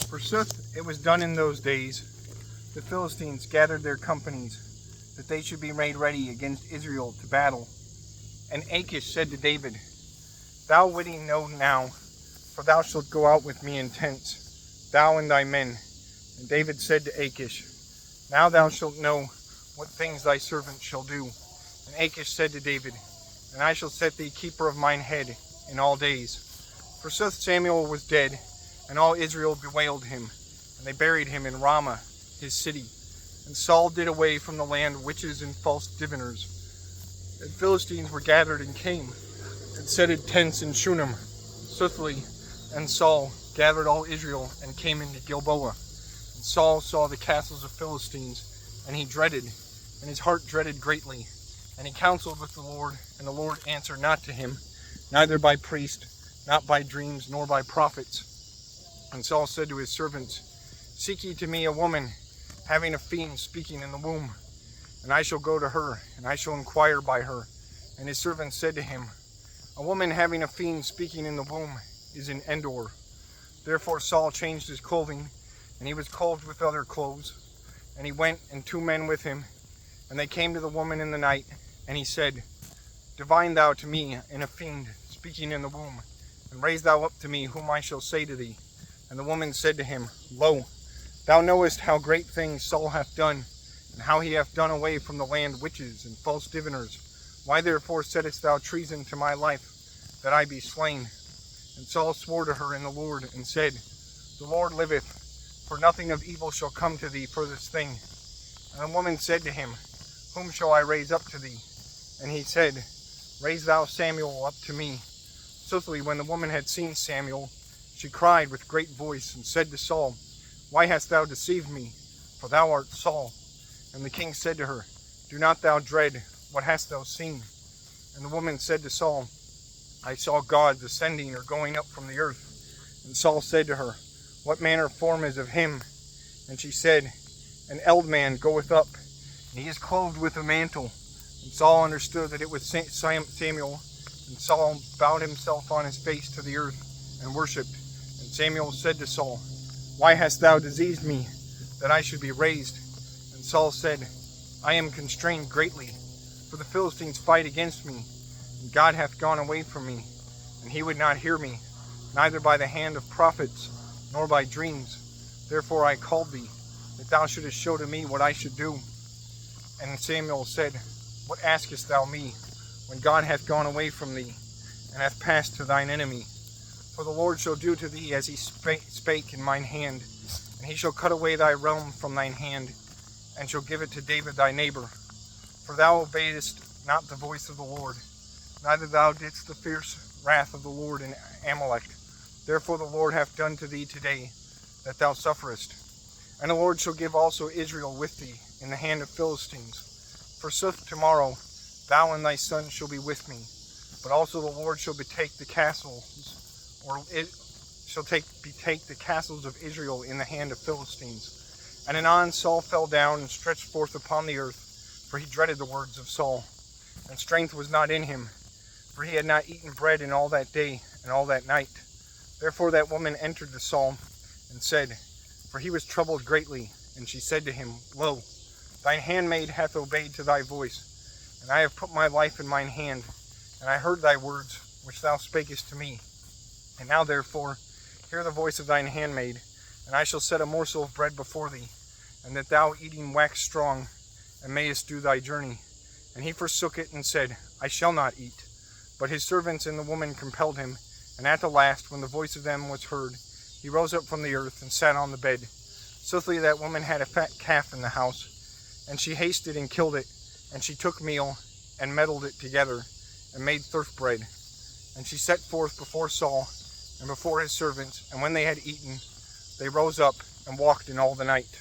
Forsooth it was done in those days, the Philistines gathered their companies, that they should be made ready against Israel to battle. And Achish said to David, Thou witting know now, for thou shalt go out with me in tents, thou and thy men. And David said to Achish, Now thou shalt know what things thy servant shall do. And Achish said to David, And I shall set thee keeper of mine head in all days. Forsooth Samuel was dead, and all Israel bewailed him, and they buried him in Ramah, his city. And Saul did away from the land witches and false diviners. And Philistines were gathered and came, and setted tents in Shunem. Soothly and Saul gathered all Israel, and came into Gilboa. And Saul saw the castles of Philistines, and he dreaded, and his heart dreaded greatly. And he counseled with the Lord, and the Lord answered not to him, neither by priest, not by dreams, nor by prophets. And Saul said to his servants, Seek ye to me a woman having a fiend speaking in the womb, and I shall go to her, and I shall inquire by her. And his servants said to him, A woman having a fiend speaking in the womb is in Endor. Therefore Saul changed his clothing, and he was clothed with other clothes. And he went, and 2 men with him, and they came to the woman in the night. And he said, Divine thou to me in a fiend speaking in the womb, and raise thou up to me whom I shall say to thee. And the woman said to him, Lo, thou knowest how great things Saul hath done, and how he hath done away from the land witches and false diviners. Why therefore settest thou treason to my life, that I be slain? And Saul swore to her in the Lord, and said, The Lord liveth, for nothing of evil shall come to thee for this thing. And the woman said to him, Whom shall I raise up to thee? And he said, Raise thou Samuel up to me. Soothly, when the woman had seen Samuel, she cried with great voice, and said to Saul, Why hast thou deceived me? For thou art Saul. And the king said to her, Do not thou dread, what hast thou seen? And the woman said to Saul, I saw God descending or going up from the earth. And Saul said to her, What manner form is of him? And she said, An eld man goeth up, and he is clothed with a mantle. And Saul understood that it was Samuel. And Saul bowed himself on his face to the earth, and worshipped. And Samuel said to Saul, Why hast thou diseased me, that I should be raised? And Saul said, I am constrained greatly, for the Philistines fight against me, and God hath gone away from me, and he would not hear me, neither by the hand of prophets, nor by dreams. Therefore I called thee, that thou shouldest show to me what I should do. And Samuel said, What askest thou me, when God hath gone away from thee, and hath passed to thine enemy? For the Lord shall do to thee as he spake in mine hand, and he shall cut away thy realm from thine hand, and shall give it to David thy neighbor. For thou obeyedst not the voice of the Lord, neither thou didst the fierce wrath of the Lord in Amalek. Therefore the Lord hath done to thee today, that thou sufferest. And the Lord shall give also Israel with thee in the hand of Philistines. Forsooth tomorrow thou and thy son shall be with me, but also the Lord shall betake the castles, or it shall betake the castles of Israel in the hand of Philistines. And anon Saul fell down and stretched forth upon the earth, for he dreaded the words of Saul. And strength was not in him, for he had not eaten bread in all that day and all that night. Therefore that woman entered to Saul, and said, for he was troubled greatly, and she said to him, Lo, thine handmaid hath obeyed to thy voice, and I have put my life in mine hand, and I heard thy words which thou spakest to me. And now therefore hear the voice of thine handmaid, and I shall set a morsel of bread before thee, and that thou eating wax strong, and mayest do thy journey. And he forsook it, and said, I shall not eat. But his servants and the woman compelled him, and at the last, when the voice of them was heard, he rose up from the earth, and sat on the bed. Soothly that woman had a fat calf in the house, and she hasted and killed it, and she took meal, and meddled it together, and made thirst bread. And she set forth before Saul, and before his servants, and when they had eaten, they rose up, and walked in all the night.